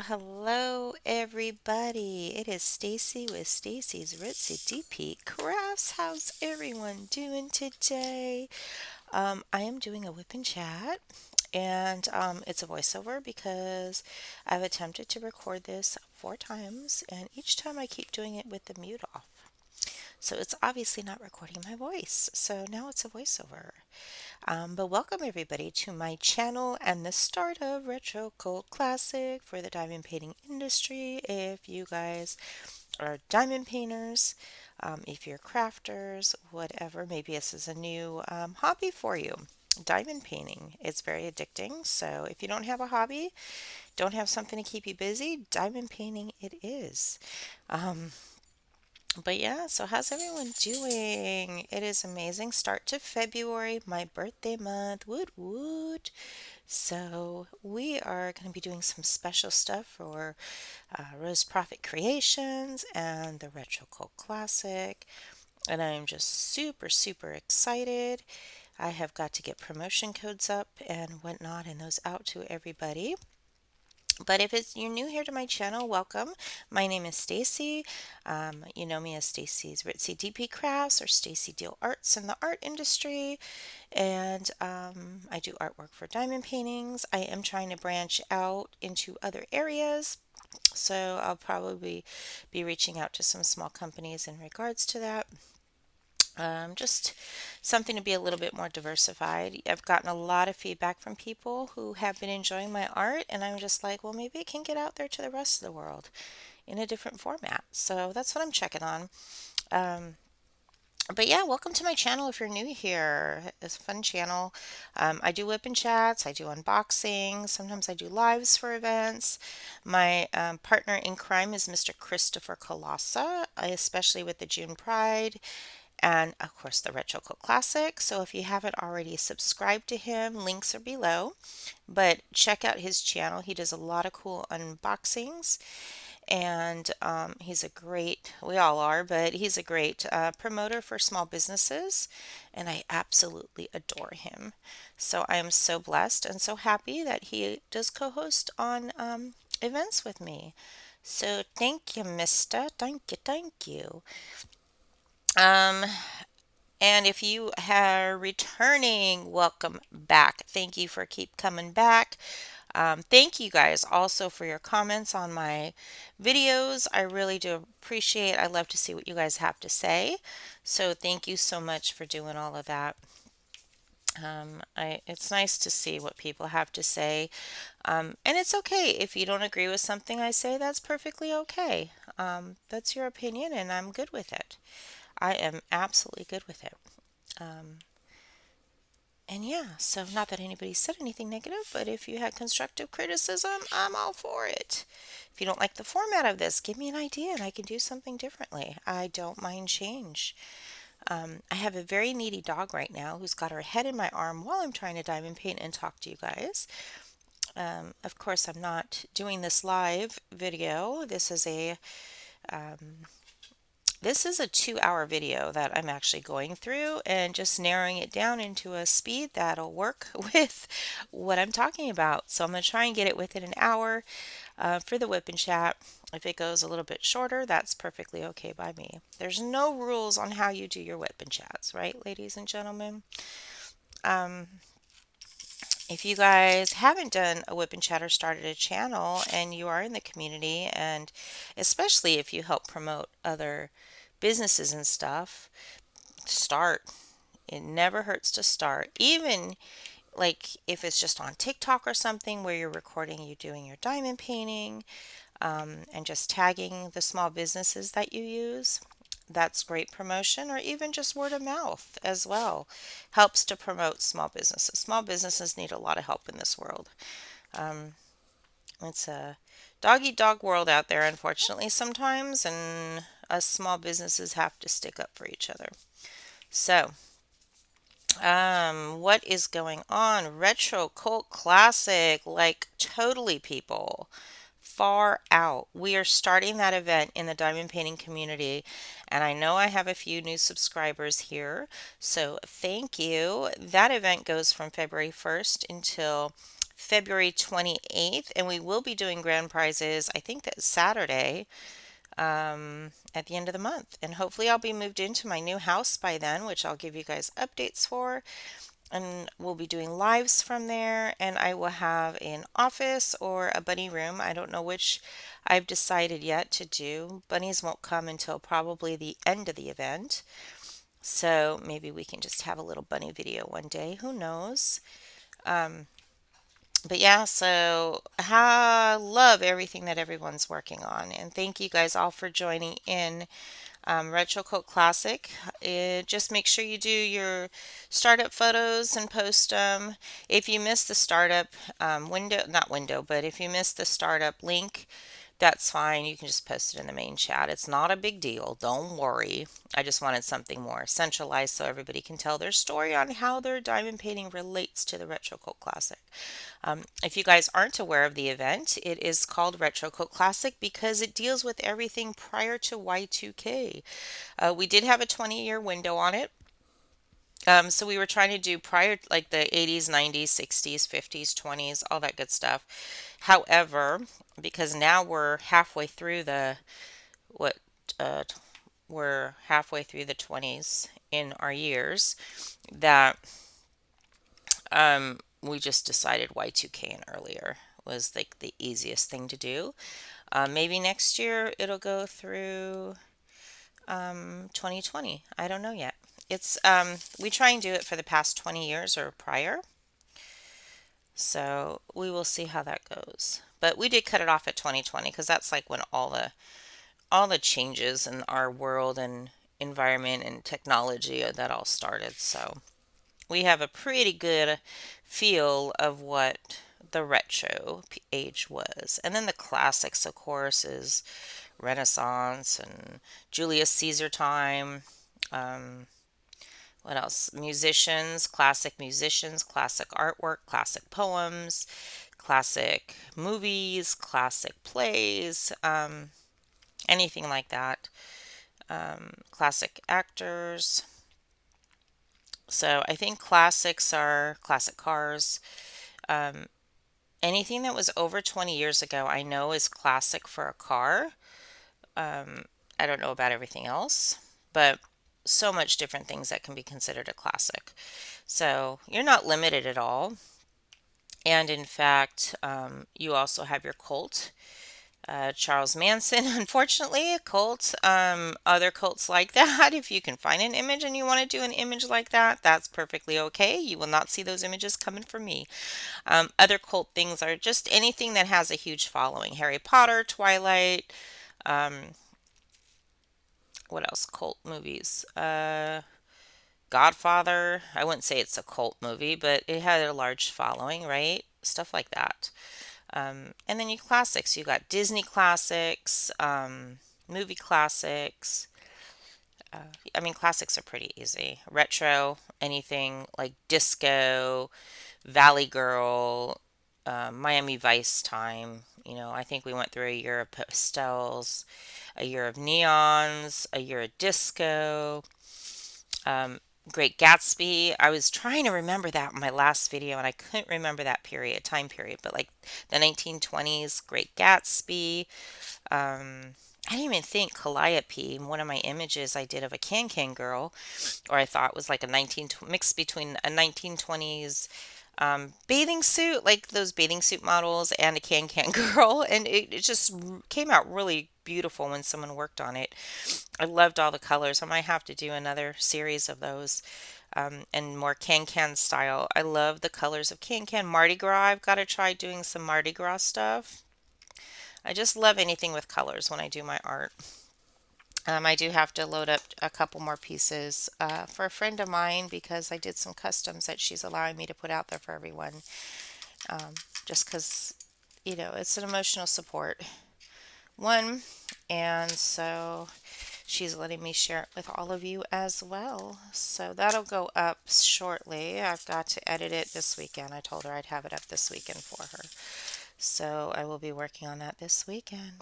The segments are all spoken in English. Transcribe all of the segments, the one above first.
hello everybody. It is Stacy with Stacy's Ritzy DP Crafts. How's everyone doing today? I am doing a whip and chat, and it's a voiceover because I've attempted to record this 4 times, and each time I keep doing it with the mute off. So it's obviously not recording my voice. So now it's a voiceover. But welcome everybody to my channel and the start of Retro Cold Classic for the diamond painting industry. If you guys are diamond painters, if you're crafters, whatever, maybe this is a new hobby for you. Diamond painting. It's very addicting. So if you don't have a hobby, don't have something to keep you busy, diamond painting it is. Um, but yeah, so how's everyone doing? It is amazing. Start to February, my birthday month. Woot woot. So we are going to be doing some special stuff for Rose Profit Creations and the Retro Cold Classic. And I am just super excited. I have got to get promotion codes up and whatnot and those out to everybody. But if you're new here to my channel, welcome. My name is Stacy. You know me as Stacy's Ritzy DP Crafts or Stacy Deal Arts in the art industry. And I do artwork for diamond paintings. I am trying to branch out into other areas. So I'll probably be reaching out to some small companies in regards to that. Just something to be a little bit more diversified. I've gotten a lot of feedback from people who have been enjoying my art, and I'm just like, well, maybe it can get out there to the rest of the world in a different format. So that's what I'm checking on. Um, but yeah, welcome to my channel if you're new here. It's a fun channel. I do whip and chats, I do unboxing, sometimes I do lives for events. My partner in crime is Mr. Christopher Colossa, especially with the June Pride and of course the Retro Coat Classic. So if you haven't already subscribed to him, links are below. But check out his channel. He does a lot of cool unboxings, and he's a great, we all are, but he's a great promoter for small businesses, and I absolutely adore him. So I am so blessed and so happy that he does co-host on events with me. So thank you, Mister. Thank you, thank you. Um, And if you are returning, welcome back. Thank you for keep coming back. Thank you guys also for your comments on my videos. I really do appreciate. I love to see what you guys have to say. So thank you so much for doing all of that. It's nice to see what people have to say. And it's okay if you don't agree with something I say. That's perfectly okay. That's your opinion, and I'm good with it. I am absolutely good with it. Um, And yeah, so not that anybody said anything negative, but if you had constructive criticism, I'm all for it. If you don't like the format of this, give me an idea and I can do something differently. I don't mind change. I have a very needy dog right now who's got her head in my arm while I'm trying to diamond paint and talk to you guys. Of course, I'm not doing this live video. Um, this is a 2-hour video that I'm actually going through and just narrowing it down into a speed that'll work with what I'm talking about. So I'm going to try and get it within an hour for the whip and chat. If it goes a little bit shorter, that's perfectly okay by me. There's no rules on how you do your whip and chats, right, ladies and gentlemen? Um, if you guys haven't done a whip and chat or started a channel and you are in the community, and especially if you help promote other businesses and stuff, start. It never hurts to start. Even like if it's just on TikTok or something where you're recording you doing your diamond painting, and just tagging the small businesses that you use. That's great promotion, or even just word of mouth as well. Helps to promote small businesses. Small businesses need a lot of help in this world. Um, it's a dog eat dog world out there, unfortunately, sometimes, and us small businesses have to stick up for each other. So, what is going on? Retro Cult Classic, like totally, people. Far out. We are starting that event in the diamond painting community, and I know I have a few new subscribers here, so thank you. That event goes from February 1st until February 28th, and we will be doing grand prizes, I think that's Saturday, at the end of the month. And hopefully, I'll be moved into my new house by then, which I'll give you guys updates for. And we'll be doing lives from there. And I will have an office or a bunny room. I don't know which I've decided yet to do. Bunnies won't come until probably the end of the event. So maybe we can just have a little bunny video one day. Who knows? Um, but yeah, so I love everything that everyone's working on. And thank you guys all for joining in Retro Coat Classic. Just make sure you do your startup photos and post them. If you miss the startup window, not window, but if you miss the startup link, that's fine. You can just post it in the main chat. It's not a big deal. Don't worry. I just wanted something more centralized so everybody can tell their story on how their diamond painting relates to the Retro Coat Classic. If you guys aren't aware of the event, it is called Retro Coat Classic because it deals with everything prior to Y2K. We did have a 20-year window on it. So we were trying to do prior, like the 80s, 90s, 60s, 50s, 20s, all that good stuff. However, because now what, uh, we're halfway through the 20s in our years, that we just decided Y2K and earlier was like the easiest thing to do. Maybe next year it'll go through 2020. I don't know yet. It's we try and do it for the past 20 years or prior. So we will see how that goes. But we did cut it off at 2020 because that's like when all the changes in our world and environment and technology that all started. So we have a pretty good feel of what the retro age was. And then the classics, of course, is Renaissance and Julius Caesar time. Um, what else? Musicians, classic artwork, classic poems, classic movies, classic plays, anything like that. Classic actors. So I think classics are classic cars. Um, Anything that was over 20 years ago, I know is classic for a car. Um, I don't know about everything else, but so much different things that can be considered a classic. So you're not limited at all. And in fact, you also have your cult. Charles Manson, unfortunately, a cult. Other cults like that, if you can find an image and you want to do an image like that, that's perfectly okay. You will not see those images coming from me. Other cult things are just anything that has a huge following. Harry Potter, Twilight, um, what else? Cult movies. Godfather. I wouldn't say it's a cult movie, but it had a large following, right? Stuff like that. And then you classics. You got Disney classics, movie classics. I mean, classics are pretty easy. Retro, anything like disco, Valley Girl, Miami Vice time. I think we went through a year of pastels, a year of neons, a year of disco. Um, Great Gatsby. I was trying to remember that in my last video and I couldn't remember that time period, but like the 1920s, Great Gatsby. I didn't even think Calliope, one of my images I did of a can-can girl, or I thought was like a mix between a 1920s bathing suit, like those bathing suit models, and a can-can girl, and it just came out really beautiful when someone worked on it. I loved all the colors. I might have to do another series of those, and more can-can style. I love the colors of can-can. Mardi Gras, I've got to try doing some Mardi Gras stuff. I just love anything with colors when I do my art. I do have to load up a couple more pieces for a friend of mine because I did some customs that she's allowing me to put out there for everyone. Um, just because, it's an emotional support one. And so she's letting me share it with all of you as well. So that'll go up shortly. I've got to edit it this weekend. I told her I'd have it up this weekend for her. So I will be working on that this weekend.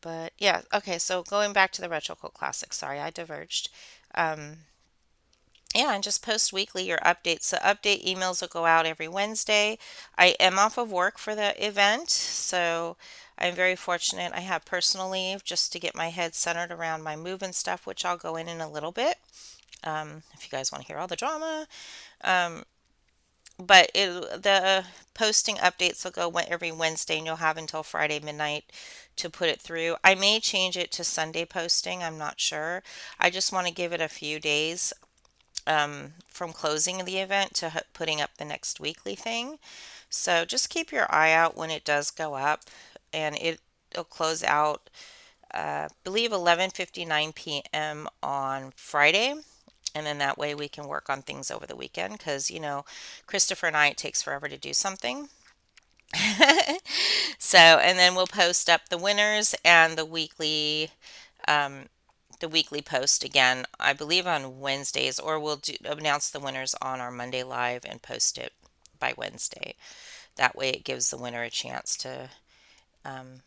But yeah, okay, so going back to the Retro Cult Classic, sorry, I diverged. Um, Yeah, and just post weekly your updates. The update emails will go out every Wednesday. I am off of work for the event, so I'm very fortunate. I have personal leave just to get my head centered around my move and stuff, which I'll go in a little bit. If you guys want to hear all the drama. Um, the posting updates will go every Wednesday, and you'll have until Friday midnight to put it through. I may change it to Sunday posting. I'm not sure. I just want to give it a few days from closing of the event to putting up the next weekly thing. So just keep your eye out when it does go up, and it'll close out, believe 11:59 p.m. on Friday. And then that way we can work on things over the weekend because, Christopher and I, it takes forever to do something. So, and then we'll post up the winners and um, the weekly post again, I believe on Wednesdays, or announce the winners on our Monday live and post it by Wednesday. That way it gives the winner a chance to um,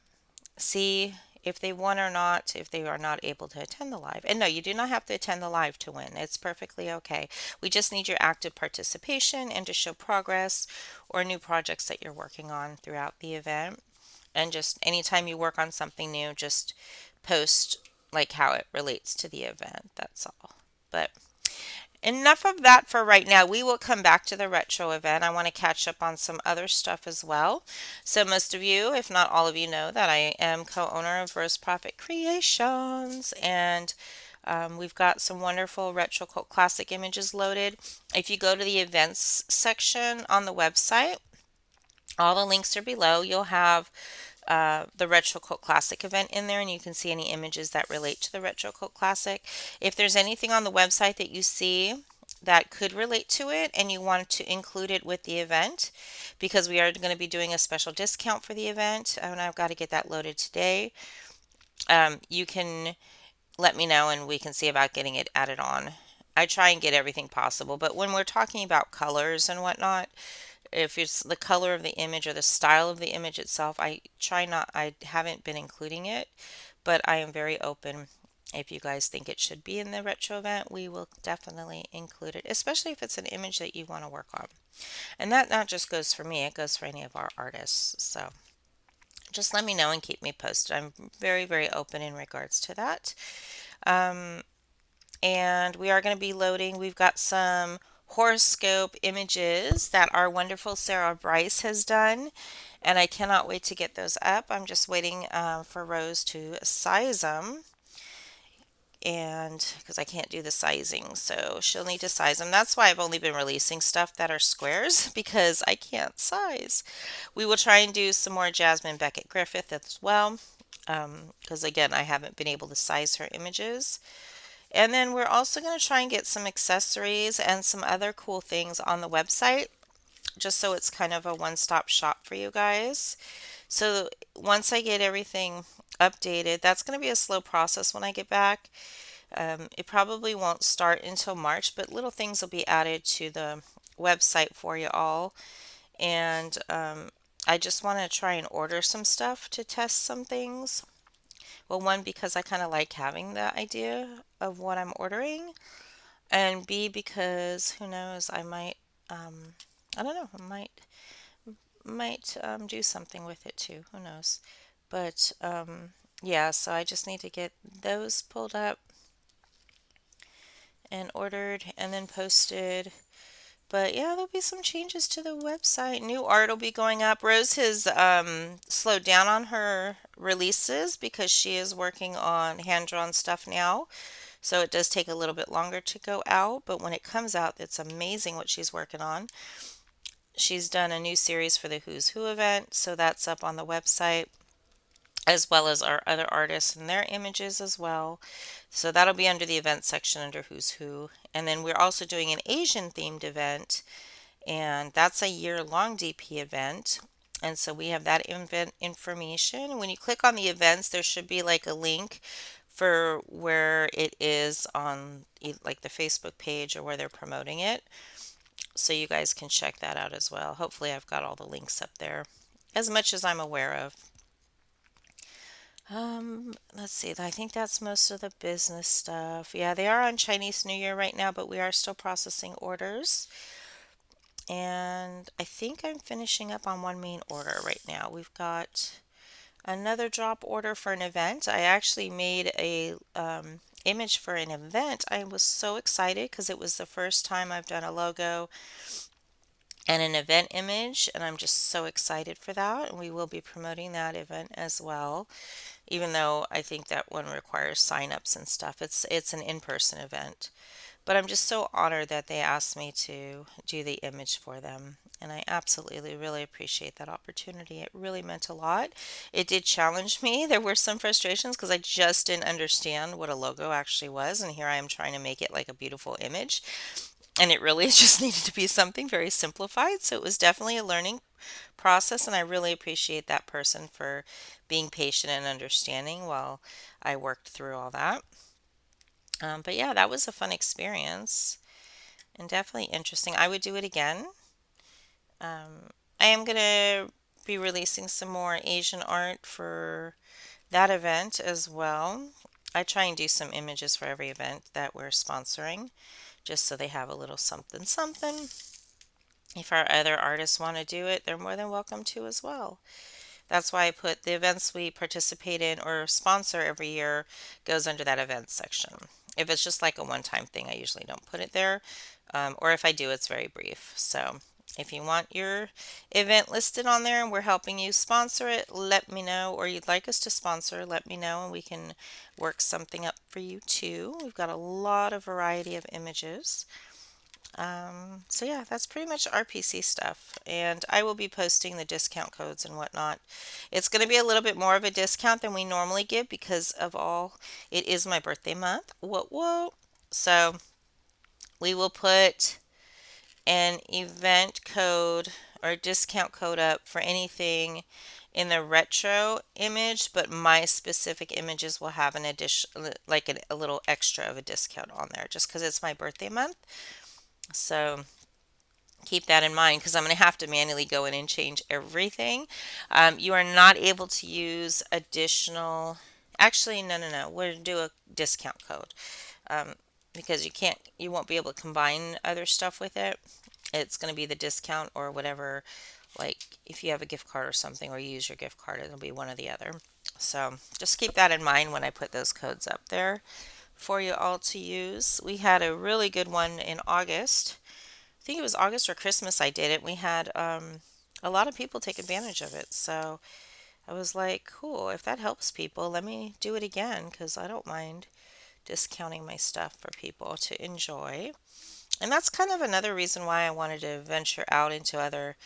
see if they won or not, if they are not able to attend the live. And no, you do not have to attend the live to win. It's perfectly okay. We just need your active participation and to show progress or new projects that you're working on throughout the event. And just anytime you work on something new, just post like how it relates to the event. That's all. But enough of that for right now. We will come back to the retro event. I want to catch up on some other stuff as well. So, most of you, if not all of you, know that I am co owner of Proffitt Creations, and we've got some wonderful retro cult classic images loaded. If you go to the events section on the website, all the links are below. You'll have the Retro Cult Classic event in there, and you can see any images that relate to the Retro Cult Classic. If there's anything on the website that you see that could relate to it and you want to include it with the event, because we are going to be doing a special discount for the event, and I've got to get that loaded today, you can let me know and we can see about getting it added on. I try and get everything possible, but when we're talking about colors and whatnot, if it's the color of the image or the style of the image itself, I haven't been including it, but I am very open. If you guys think it should be in the retro event, we will definitely include it, especially if it's an image that you want to work on. And that not just goes for me, it goes for any of our artists. So just let me know and keep me posted. I'm very, very open in regards to that. Um, and we are going to be loading. We've got some horoscope images that our wonderful Sarah Bryce has done, and I cannot wait to get those up. I'm just waiting for Rose to size them, and because I can't do the sizing, so she'll need to size them. That's why I've only been releasing stuff that are squares because I can't size. We will try and do some more Jasmine Beckett Griffith as well, because again, I haven't been able to size her images. And then we're also going to try and get some accessories and some other cool things on the website, just so it's kind of a one-stop shop for you guys. So once I get everything updated, that's going to be a slow process when I get back. It probably won't start until March, but little things will be added to the website for you all. And I just want to try and order some stuff to test some things. Well, one, because I kind of like having the idea of what I'm ordering, and B, because who knows, I don't know, I might do something with it too. Who knows? But yeah, so I just need to get those pulled up and ordered and then posted. But yeah, there'll be some changes to the website. New art will be going up. Rose has slowed down on her releases because she is working on hand drawn stuff now. So it does take a little bit longer to go out, but when it comes out, it's amazing what she's working on. She's done a new series for the Who's Who event, so that's up on the website, as well as our other artists and their images as well. So that'll be under the event section under Who's Who. And then we're also doing an Asian themed event, and that's a year-long DP event. And so we have that event information. When you click on the events, there should be like a link for where it is on like the Facebook page or where they're promoting it. So you guys can check that out as well. Hopefully I've got all the links up there as much as I'm aware of. Let's see. I think that's most of the business stuff. Yeah, they are on Chinese New Year right now, but we are still processing orders. And I think I'm finishing up on one main order right now. We've got another drop order for an event. I actually made a image for an event. I was so excited because it was the first time I've done a logo and an event image, and I'm just so excited for that. And we will be promoting that event as well, even though I think that one requires signups and stuff. It's an in-person event. But I'm just so honored that they asked me to do the image for them. And I absolutely really appreciate that opportunity. It really meant a lot. It did challenge me. There were some frustrations because I just didn't understand what a logo actually was. And here I am trying to make it like a beautiful image. And it really just needed to be something very simplified. So it was definitely a learning process. And I really appreciate that person for being patient and understanding while I worked through all that. But yeah, that was a fun experience and definitely interesting. I would do it again. I am going to be releasing some more Asian art for that event as well. I try and do some images for every event that we're sponsoring, just so they have a little something something. If our other artists want to do it, they're more than welcome to as well. That's why I put the events we participate in or sponsor every year goes under that events section. If it's just like a one-time thing, I usually don't put it there. Or if I do, it's very brief. So if you want your event listed on there and we're helping you sponsor it, let me know. Or you'd like us to sponsor, let me know and we can work something up for you too. We've got a lot of variety of images. So yeah, that's pretty much RPC stuff. And I will be posting the discount codes and whatnot. It's going to be a little bit more of a discount than we normally give because of all, it is my birthday month. Whoa, whoa. So we will put an event code or discount code up for anything in the retro image, but my specific images will have an addition, like a little extra of a discount on there just because it's my birthday month. So keep that in mind because I'm going to have to manually go in and change everything. You are not able to use additional. Actually, no, no, no. We'll do a discount code um, because you won't be able to combine other stuff with it. It's going to be the discount or whatever. Like if you have a gift card or something, or you use your gift card, it'll be one or the other. So just keep that in mind when I put those codes up there for you all to use. We had a really good one in August. I think it was August or Christmas I did it. We had a lot of people take advantage of it. So I was like, cool, if that helps people, let me do it again because I don't mind discounting my stuff for people to enjoy. And that's kind of another reason why I wanted to venture out into other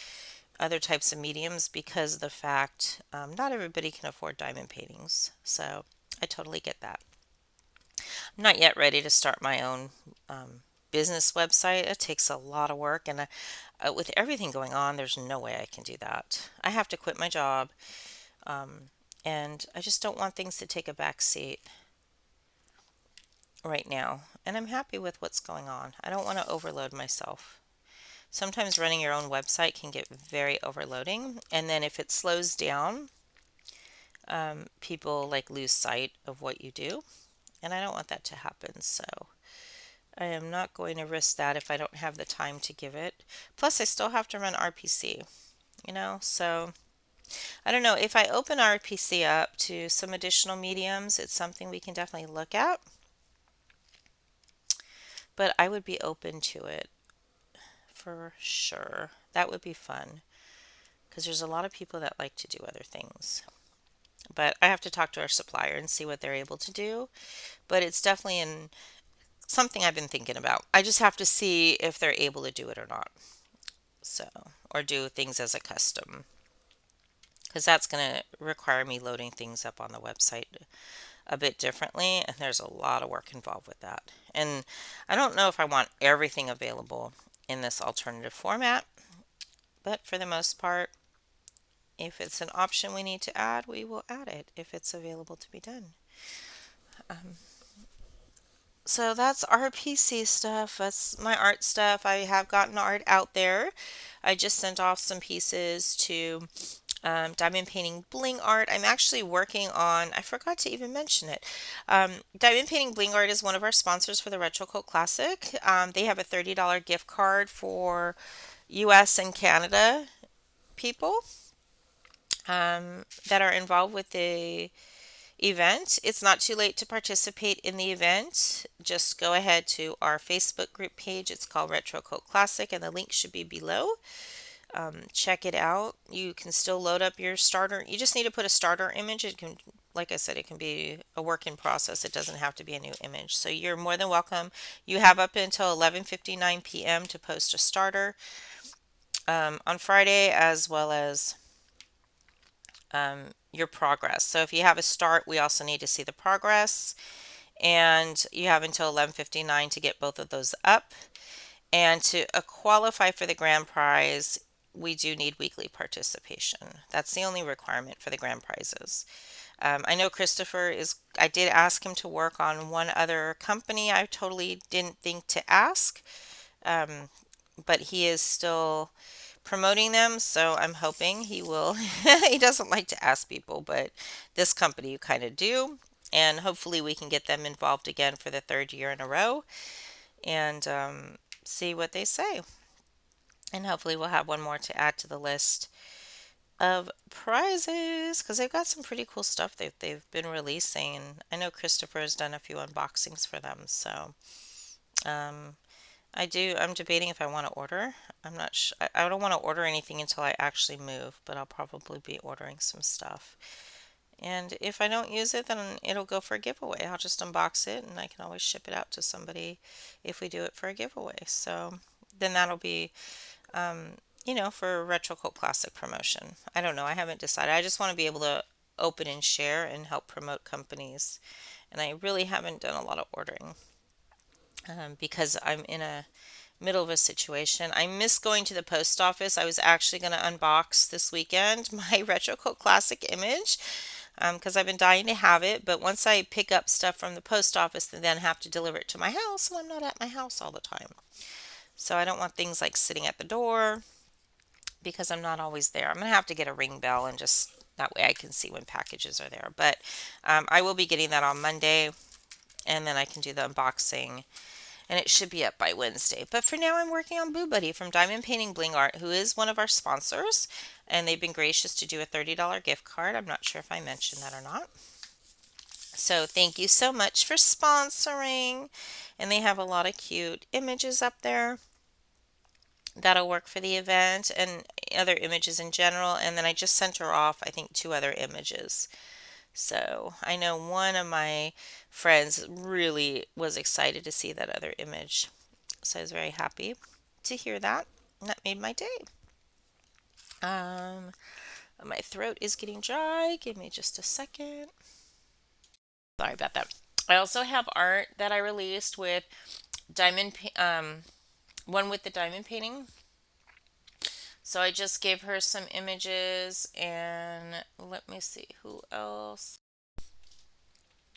types of mediums because of the fact not everybody can afford diamond paintings. So I totally get that. I'm not yet ready to start my own business website. It takes a lot of work, and with everything going on, there's no way I can do that. I have to quit my job, and I just don't want things to take a back seat right now. And I'm happy with what's going on. I don't want to overload myself. Sometimes running your own website can get very overloading, and then if it slows down, people like lose sight of what you do, and I don't want that to happen. So I am not going to risk that if I don't have the time to give it. Plus, I still have to run RPC, so I don't know. If I open RPC up to some additional mediums, it's something we can definitely look at, but I would be open to it for sure. That would be fun because there's a lot of people that like to do other things. But I have to talk to our supplier and see what they're able to do. But it's definitely something I've been thinking about. I just have to see if they're able to do it or not. So, or do things as a custom because that's going to require me loading things up on the website a bit differently, and there's a lot of work involved with that. And I don't know if I want everything available in this alternative format, but for the most part, if it's an option we need to add, we will add it if it's available to be done. So that's RPC stuff. That's my art stuff. I have gotten art out there. I just sent off some pieces to Diamond painting bling art. I'm actually working on, I forgot to even mention it. Diamond painting bling art is one of our sponsors for the Retro Coat Classic. They have a $30 gift card for US and Canada people that are involved with the event. It's not too late to participate in the event. Just go ahead to our Facebook group page. It's called Retro Coat Classic, and the link should be below. Check it out. You can still load up your starter. You just need to put a starter image. It can, like I said, it can be a work in process. It doesn't have to be a new image. So you're more than welcome. You have up until 11:59 p.m. to post a starter on Friday, as well as your progress. So if you have a start, we also need to see the progress. And you have until 11:59 to get both of those up. And to qualify for the grand prize, we do need weekly participation. That's the only requirement for the grand prizes. I know Christopher is, I did ask him to work on one other company. I totally didn't think to ask, but he is still promoting them, so I'm hoping he will. He doesn't like to ask people, but this company you kind of do. And hopefully we can get them involved again for the third year in a row and see what they say. And hopefully we'll have one more to add to the list of prizes because they've got some pretty cool stuff they've been releasing. And I know Christopher has done a few unboxings for them. So um, I'm debating if I want to order. I'm not sure. I don't want to order anything until I actually move, but I'll probably be ordering some stuff. And if I don't use it, then it'll go for a giveaway. I'll just unbox it and I can always ship it out to somebody if we do it for a giveaway. So then that'll be, um, for Retro Coat Classic promotion. I don't know. I haven't decided. I just want to be able to open and share and help promote companies. And I really haven't done a lot of ordering because I'm in a middle of a situation. I miss going to the post office. I was actually going to unbox this weekend my Retro Coat Classic image because I've been dying to have it. But once I pick up stuff from the post office, they then have to deliver it to my house, and I'm not at my house all the time. So I don't want things like sitting at the door because I'm not always there. I'm going to have to get a ring bell and just that way I can see when packages are there. But I will be getting that on Monday, and then I can do the unboxing and it should be up by Wednesday. But for now, I'm working on Boo Buddy from Diamond Painting Bling Art, who is one of our sponsors, and they've been gracious to do a $30 gift card. I'm not sure if I mentioned that or not. So thank you so much for sponsoring. And they have a lot of cute images up there that'll work for the event and other images in general. And then I just sent her off, I think, two other images. So I know one of my friends really was excited to see that other image. So I was very happy to hear that. And that made my day. Um, my throat is getting dry. Give me just a second. Sorry about that. I also have art that I released with one with the diamond painting. So I just gave her some images and let me see who else.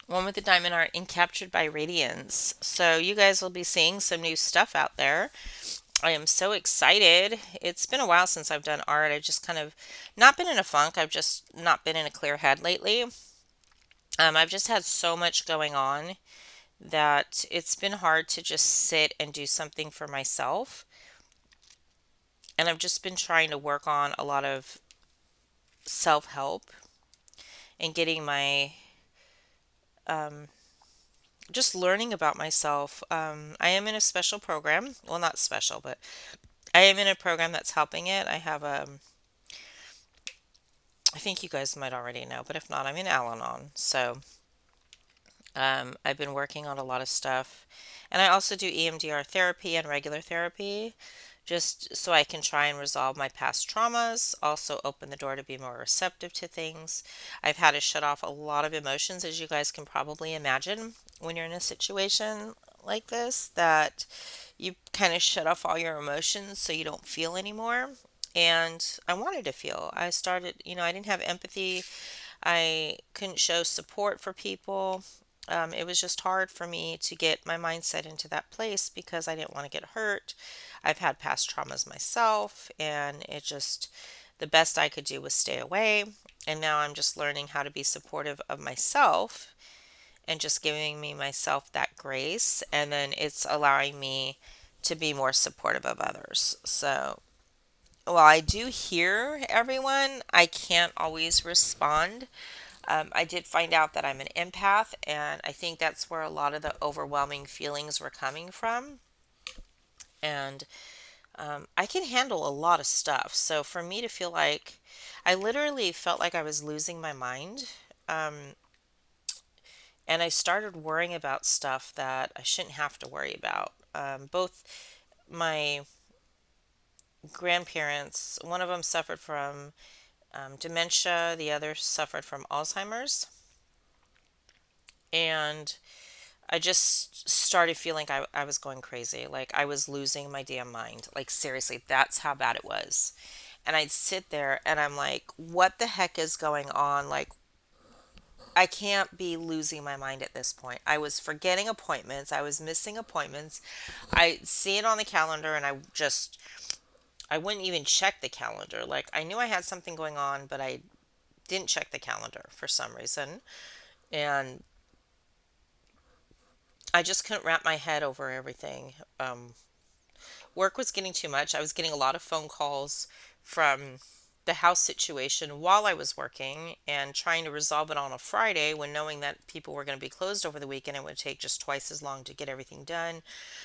One with the diamond art and captured by radiance. So you guys will be seeing some new stuff out there. I am so excited. It's been a while since I've done art. I've just kind of not been in a funk. I've just not been in a clear head lately. I've just had so much going on that it's been hard to just sit and do something for myself. And I've just been trying to work on a lot of self help and getting my um, just learning about myself. I am in a special program. Well, not special, but I am in a program that's helping it. I think you guys might already know, but if not, I'm in Al Anon. So I've been working on a lot of stuff. And I also do EMDR therapy and regular therapy just so I can try and resolve my past traumas, also open the door to be more receptive to things. I've had to shut off a lot of emotions, as you guys can probably imagine when you're in a situation like this, that you kind of shut off all your emotions so you don't feel anymore. And I wanted to feel. I started, I didn't have empathy. I couldn't show support for people. It was just hard for me to get my mindset into that place because I didn't want to get hurt. I've had past traumas myself, and it just the best I could do was stay away. And now I'm just learning how to be supportive of myself and just giving me myself that grace. And then it's allowing me to be more supportive of others. So while I do hear everyone, I can't always respond. I did find out that I'm an empath, and I think that's where a lot of the overwhelming feelings were coming from. And I can handle a lot of stuff. So for me to feel like I literally felt like I was losing my mind, um, and I started worrying about stuff that I shouldn't have to worry about. Both my grandparents, one of them suffered from dementia, the other suffered from Alzheimer's. And I just started feeling I was going crazy. Like I was losing my damn mind. Like seriously, that's how bad it was. And I'd sit there and I'm like, what the heck is going on? Like, I can't be losing my mind at this point. I was forgetting appointments. I was missing appointments. I see it on the calendar and I wouldn't even check the calendar. Like, I knew I had something going on, but I didn't check the calendar for some reason. And I just couldn't wrap my head over everything. Work was getting too much. I was getting a lot of phone calls from the house situation while I was working and trying to resolve it on a Friday when knowing that people were going to be closed over the weekend. It would take just twice as long to get everything done.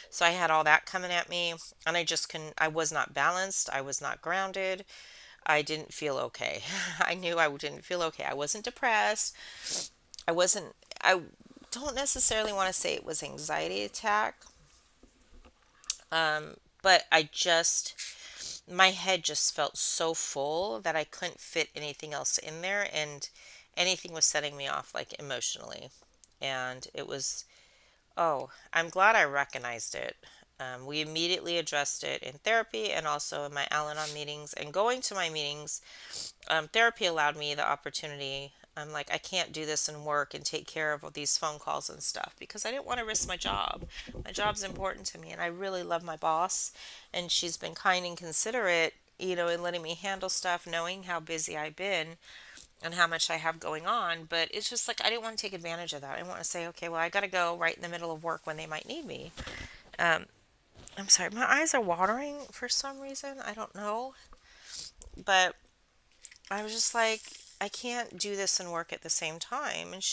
So I had all that coming at me and I just couldn't, I was not balanced. I was not grounded. I didn't feel okay. I knew I didn't feel okay. I wasn't depressed. I don't necessarily want to say it was anxiety attack. But my head just felt so full that I couldn't fit anything else in there, and anything was setting me off like emotionally. And it was, oh, I'm glad I recognized it. We immediately addressed it in therapy and also in my Al Anon meetings. And going to my meetings, therapy allowed me the opportunity. I'm like, I can't do this and work and take care of all these phone calls and stuff because I didn't want to risk my job. My job's important to me, and I really love my boss, and she's been kind and considerate, in letting me handle stuff, knowing how busy I've been and how much I have going on. But it's just like I didn't want to take advantage of that. I didn't want to say, okay, well, I got to go right in the middle of work when they might need me. Um, I'm sorry, my eyes are watering for some reason. I don't know, but I was just like, I can't do this and work at the same time. And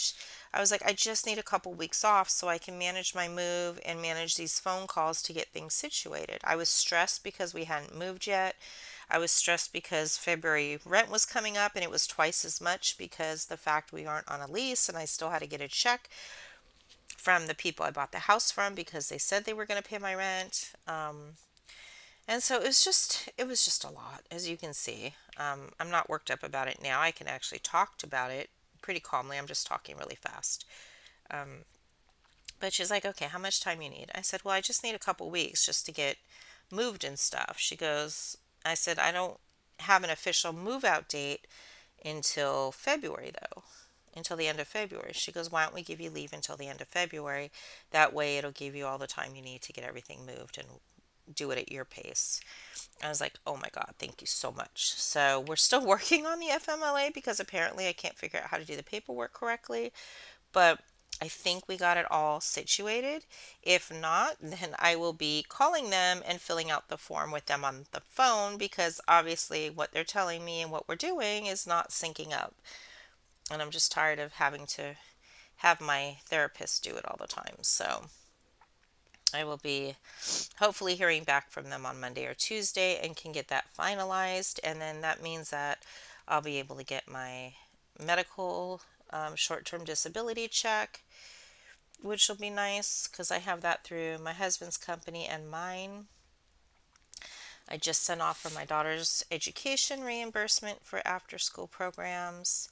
I was like, I just need a couple weeks off so I can manage my move and manage these phone calls to get things situated. I was stressed because we hadn't moved yet. I was stressed because February rent was coming up and it was twice as much because the fact we aren't on a lease and I still had to get a check from the people I bought the house from because they said they were going to pay my rent. And so it was just a lot, as you can see. I'm not worked up about it now. I can actually talk about it pretty calmly. I'm just talking really fast. But she's like, okay, how much time you need? I said, well, I just need a couple weeks just to get moved and stuff. I said, I don't have an official move out date until February, though, until the end of February. She goes, why don't we give you leave until the end of February? That way it'll give you all the time you need to get everything moved and do it at your pace. I was like, oh my God, thank you so much. So we're still working on the FMLA because apparently I can't figure out how to do the paperwork correctly. But I think we got it all situated. If not, then I will be calling them and filling out the form with them on the phone because obviously what they're telling me and what we're doing is not syncing up. And I'm just tired of having to have my therapist do it all the time. So I will be hopefully hearing back from them on Monday or Tuesday and can get that finalized. And then that means that I'll be able to get my medical short term disability check, which will be nice because I have that through my husband's company and mine. I just sent off for my daughter's education reimbursement for after school programs.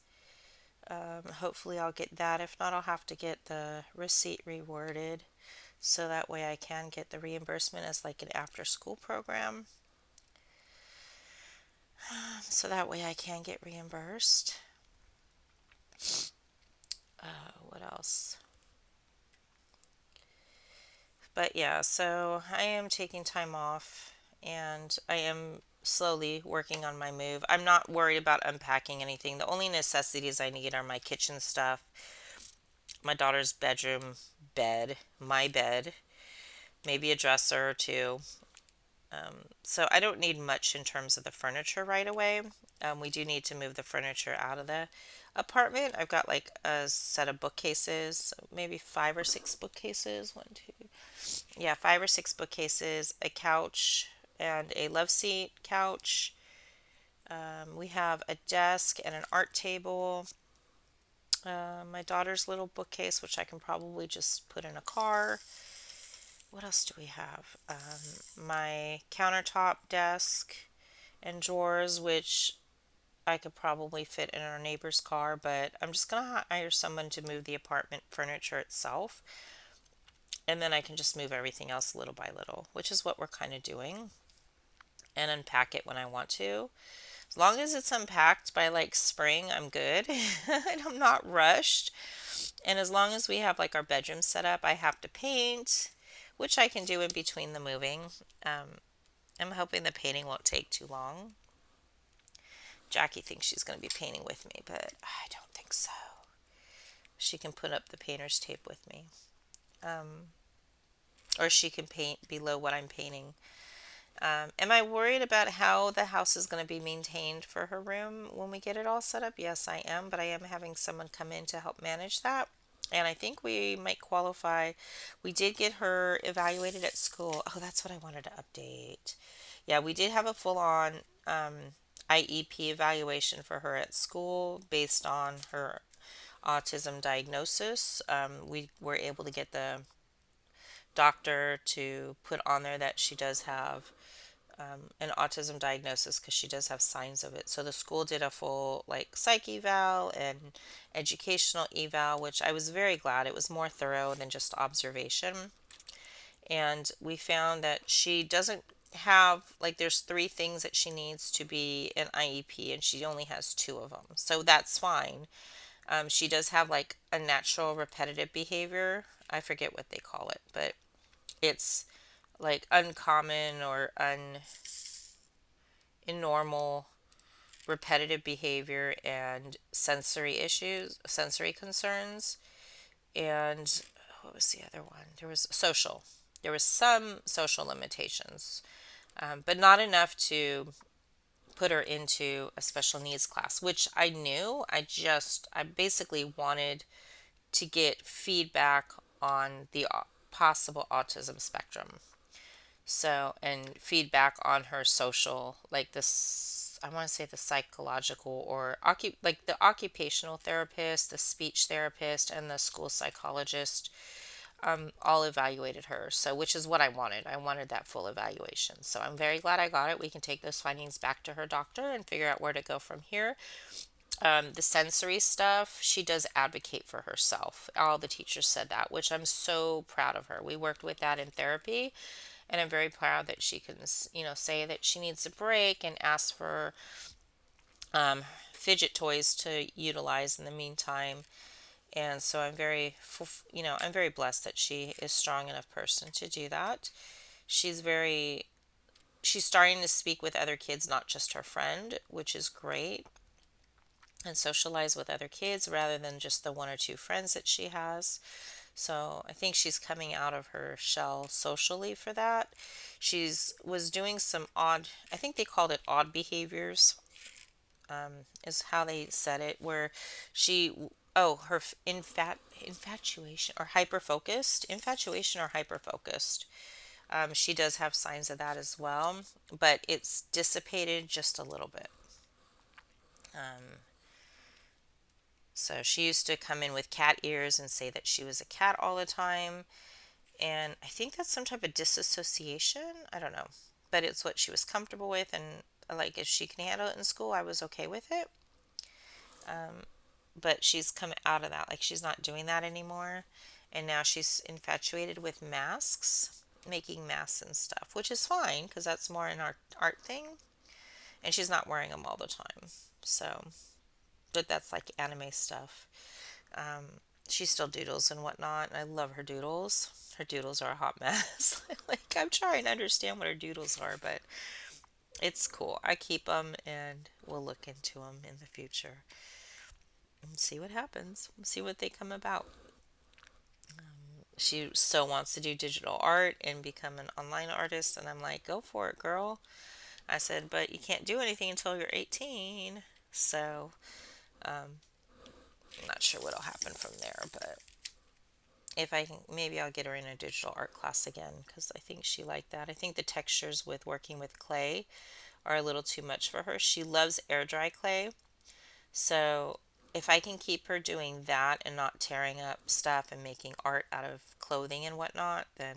Hopefully, I'll get that. If not, I'll have to get the receipt reworded so that way I can get the reimbursement as like an after school program. So that way I can get reimbursed. What else? But yeah, so I am taking time off and I am slowly working on my move. I'm not worried about unpacking anything. The only necessities I need are my kitchen stuff, my daughter's bedroom bed, my bed, maybe a dresser or two. So I don't need much in terms of the furniture right away. We do need to move the furniture out of the apartment. I've got like a set of bookcases, maybe five or six bookcases. One, two, yeah, five or six bookcases, a couch, and a love seat couch. We have a desk and an art table. My daughter's little bookcase, which I can probably just put in a car. What else do we have? My countertop desk and drawers, which I could probably fit in our neighbor's car, but I'm just gonna hire someone to move the apartment furniture itself, and then I can just move everything else little by little, which is what we're kind of doing, and unpack it when I want to. As long as it's unpacked by like spring, I'm good. And I'm not rushed. And as long as we have like our bedroom set up, I have to paint, which I can do in between the moving. Um, I'm hoping the painting won't take too long. Jackie thinks she's going to be painting with me, but I don't think so. She can put up the painter's tape with me. Um, or she can paint below what I'm painting. Am I worried about how the house is going to be maintained for her room when we get it all set up? Yes, I am, but I am having someone come in to help manage that. And I think we might qualify. We did get her evaluated at school. Oh, that's what I wanted to update. Yeah, we did have a full on IEP evaluation for her at school based on her autism diagnosis. We were able to get the doctor to put on there that she does have an autism diagnosis because she does have signs of it. So the school did a full like psych eval and educational eval, which I was very glad. It was more thorough than just observation. And we found that she doesn't have like there's three things that she needs to be an IEP and she only has two of them. So that's fine. She does have like a natural repetitive behavior. I forget what they call it, but it's like uncommon or normal repetitive behavior and sensory issues, sensory concerns, and what was the other one? There was social. There was some social limitations, but not enough to put her into a special needs class, which I knew. I basically wanted to get feedback on the possible autism spectrum. So, and feedback on her social, like this, I want to say the psychological or like the occupational therapist, the speech therapist, and the school psychologist, all evaluated her. So, which is what I wanted. I wanted that full evaluation. So, I'm very glad I got it. We can take those findings back to her doctor and figure out where to go from here. The sensory stuff, she does advocate for herself. All the teachers said that, which I'm so proud of her. We worked with that in therapy, and I'm very proud that she can, say that she needs a break and ask for fidget toys to utilize in the meantime. And so I'm very blessed that she is a strong enough person to do that. She's very, she's starting to speak with other kids, not just her friend, which is great, and socialize with other kids rather than just the one or two friends that she has. So I think she's coming out of her shell socially for that. She's was doing some odd, I think they called it odd behaviors, is how they said it, where she, oh, her infatuation or hyper focused, infatuation or hyper focused. She does have signs of that as well, but it's dissipated just a little bit. Um, so she used to come in with cat ears and say that she was a cat all the time. And I think that's some type of disassociation. I don't know. But it's what she was comfortable with. And like if she can handle it in school, I was okay with it. But she's come out of that. Like she's not doing that anymore. And now she's infatuated with masks, making masks and stuff, which is fine because that's more an art thing. And she's not wearing them all the time. So, but that's like anime stuff. She still doodles and whatnot. And I love her doodles. Her doodles are a hot mess. Like I'm trying to understand what her doodles are, but It's cool. I keep them and we'll look into them in the future and see what happens. See what they come about. She so wants to do digital art and become an online artist, and I'm like, go for it, girl. I said, but you can't do anything until you're 18. So, um, I'm not sure what'll happen from there, but if I can, maybe I'll get her in a digital art class again because I think she liked that. I think the textures with working with clay are a little too much for her. She loves air dry clay. So if I can keep her doing that and not tearing up stuff and making art out of clothing and whatnot, then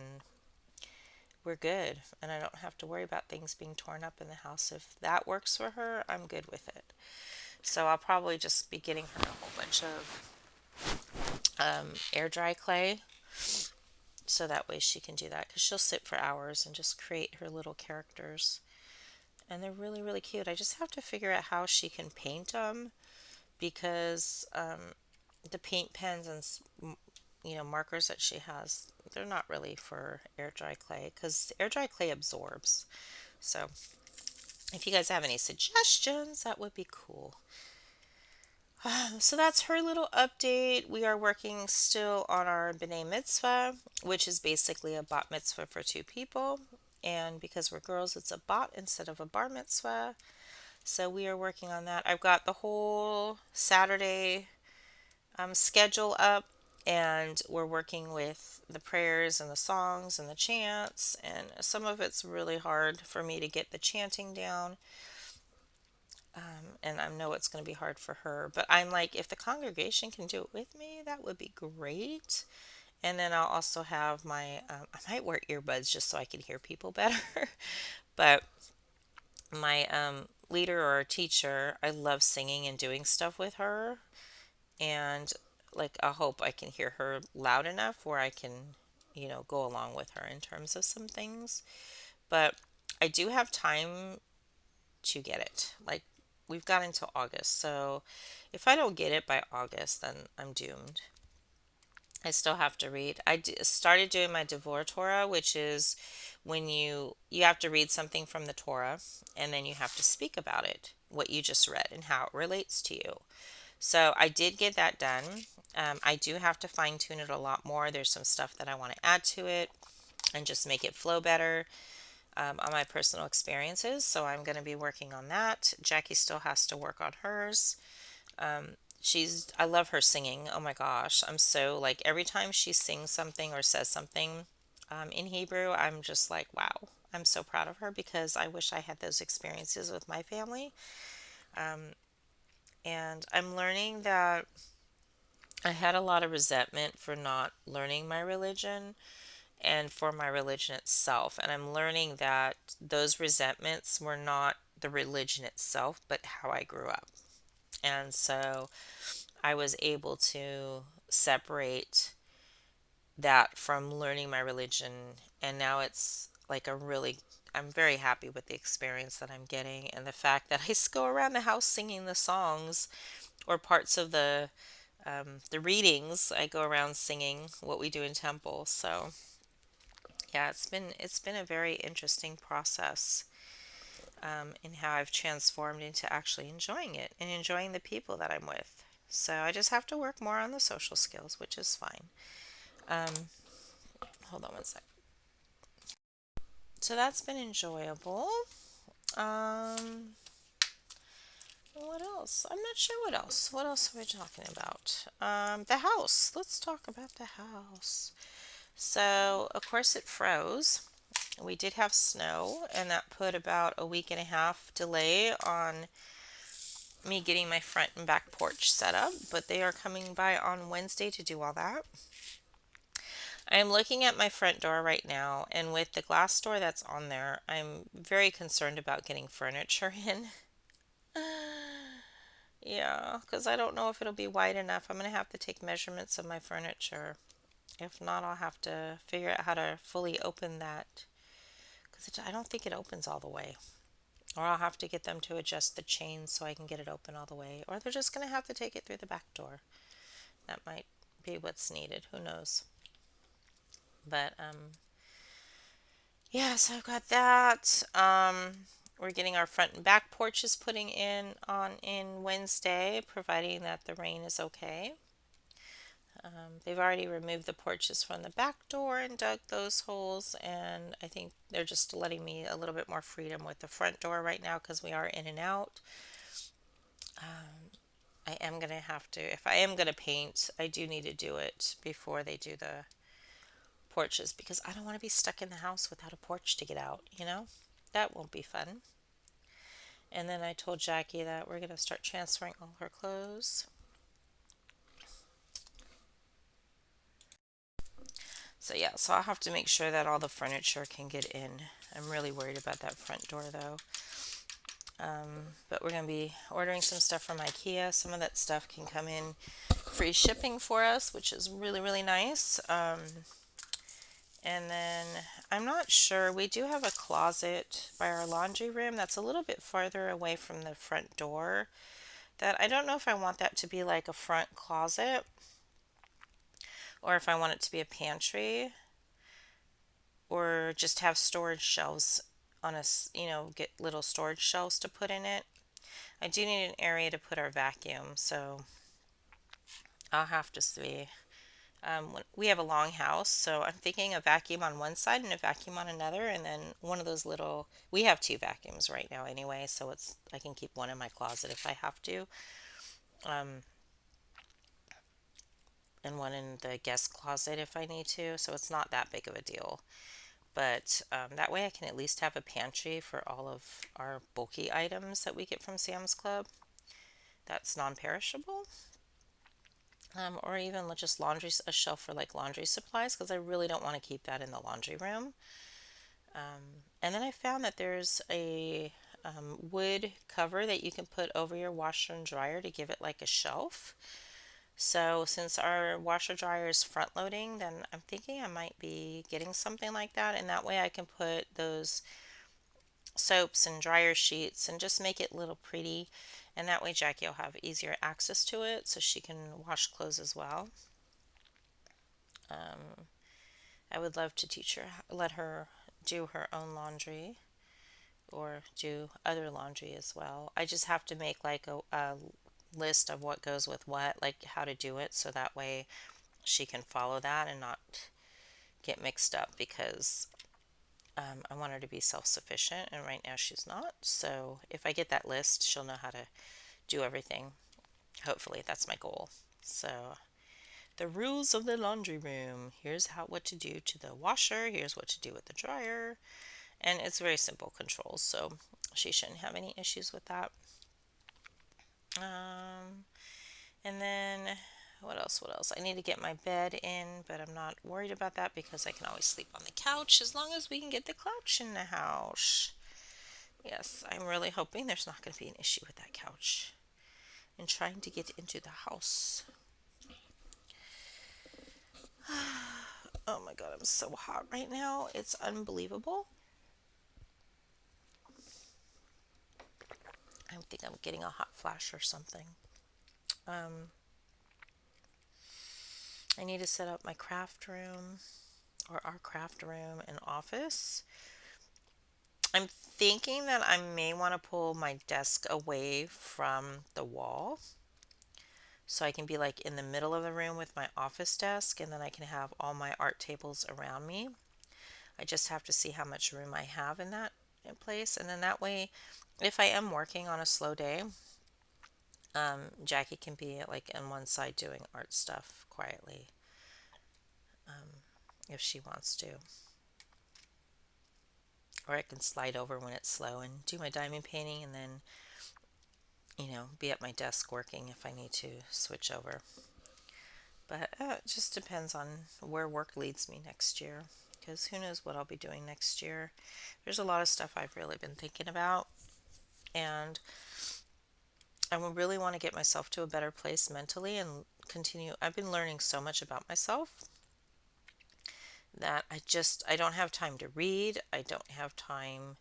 we're good. And I don't have to worry about things being torn up in the house. If that works for her, I'm good with it. So I'll probably just be getting her a whole bunch of air dry clay so that way she can do that because she'll sit for hours and just create her little characters. And they're really, really cute. I just have to figure out how she can paint them because the paint pens and markers that she has, they're not really for air dry clay because air dry clay absorbs. So if you guys have any suggestions, that would be cool. So that's her little update. We are working still on our B'nai Mitzvah, which is basically a bat mitzvah for two people. And because we're girls, it's a bat instead of a bar mitzvah. So we are working on that. I've got the whole Saturday schedule up, and we're working with the prayers and the songs and the chants. And some of it's really hard for me to get the chanting down. And I know it's going to be hard for her. But I'm like, if the congregation can do it with me, that would be great. And then I'll also have I might wear earbuds just so I can hear people better. But my leader or teacher, I love singing and doing stuff with her. And like, I hope I can hear her loud enough where I can, go along with her in terms of some things. But I do have time to get it. Like, we've got until August. So if I don't get it by August, then I'm doomed. I still have to read. Started doing my Devor Torah, which is when you have to read something from the Torah and then you have to speak about it, what you just read and how it relates to you. So I did get that done. I do have to fine tune it a lot more. There's some stuff that I want to add to it and just make it flow better on my personal experiences. So I'm going to be working on that. Jackie still has to work on hers. I love her singing. Oh my gosh. I'm so like, every time she sings something or says something in Hebrew, I'm just like, wow. I'm so proud of her because I wish I had those experiences with my family. And I'm learning that I had a lot of resentment for not learning my religion and for my religion itself. And I'm learning that those resentments were not the religion itself, but how I grew up. And so I was able to separate that from learning my religion. And now it's like I'm very happy with the experience that I'm getting and the fact that I just go around the house singing the songs or parts of the readings. I go around singing what we do in temple. So yeah, it's been a very interesting process in how I've transformed into actually enjoying it and enjoying the people that I'm with. So I just have to work more on the social skills, which is fine. Um, Hold on one sec. So that's been enjoyable. Um, what else? I'm not sure what else. What else are we talking about? The house. Let's talk about the house. So, of course, it froze. We did have snow, and that put about a week and a half delay on me getting my front and back porch set up, but they are coming by on Wednesday to do all that. I am looking at my front door right now, and with the glass door that's on there, I'm very concerned about getting furniture in. Yeah, because I don't know if it'll be wide enough. I'm going to have to take measurements of my furniture. If not, I'll have to figure out how to fully open that because I don't think it opens all the way. Or I'll have to get them to adjust the chain so I can get it open all the way. Or they're just going to have to take it through the back door. That might be what's needed. Who knows? But yeah, so I've got that. We're getting our front and back porches putting in Wednesday, providing that the rain is okay. They've already removed the porches from the back door and dug those holes, and I think they're just letting me a little bit more freedom with the front door right now because we are in and out. I am gonna have to, if I am gonna paint, I do need to do it before they do the porches because I don't want to be stuck in the house without a porch to get out, you know? That won't be fun. And then I told Jackie that we're gonna start transferring all her clothes. So yeah, so I'll have to make sure that all the furniture can get in. I'm really worried about that front door though. But we're going to be ordering some stuff from IKEA. Some of that stuff can come in free shipping for us, which is really, really nice. And then I'm not sure. We do have a closet by our laundry room that's a little bit farther away from the front door. That I don't know if I want that to be like a front closet or if I want it to be a pantry or just have storage shelves on get little storage shelves to put in it. I do need an area to put our vacuum, so I'll have to see. We have a long house, so I'm thinking a vacuum on one side and a vacuum on another, and then one of those little. We have two vacuums right now anyway, so I can keep one in my closet if I have to, um, and one in the guest closet if I need to. So it's not that big of a deal. But that way I can at least have a pantry for all of our bulky items that we get from Sam's Club. That's non-perishable. Or even just a shelf for like laundry supplies because I really don't want to keep that in the laundry room. And then I found that there's a wood cover that you can put over your washer and dryer to give it like a shelf. So since our washer dryer is front loading, then I'm thinking I might be getting something like that, and that way I can put those soaps and dryer sheets and just make it a little pretty. And that way Jackie will have easier access to it so she can wash clothes as well. I would love to let her do her own laundry or do other laundry as well. I just have to make like a list of what goes with what, like how to do it, so that way she can follow that and not get mixed up because I want her to be self sufficient, and right now she's not. So if I get that list, she'll know how to do everything. Hopefully, that's my goal. So the rules of the laundry room. Here's what to do to the washer. Here's what to do with the dryer. And it's very simple controls, so she shouldn't have any issues with that. And then what else? What else? I need to get my bed in, but I'm not worried about that because I can always sleep on the couch as long as we can get the couch in the house. Yes, I'm really hoping there's not going to be an issue with that couch and trying to get into the house. Oh my god, I'm so hot right now. It's unbelievable. I think I'm getting a hot flash or something. I need to set up my craft room or our craft room and office. I'm thinking that I may want to pull my desk away from the wall so I can be like in the middle of the room with my office desk, and then I can have all my art tables around me. I just have to see how much room I have in place, and then that way if I am working on a slow day, Jackie can be like on one side doing art stuff quietly, if she wants to. Or I can slide over when it's slow and do my diamond painting and then, be at my desk working if I need to switch over. But it just depends on where work leads me next year, because who knows what I'll be doing next year. There's a lot of stuff I've really been thinking about, and I really want to get myself to a better place mentally and continue. I've been learning so much about myself that I don't have time to read. I don't have time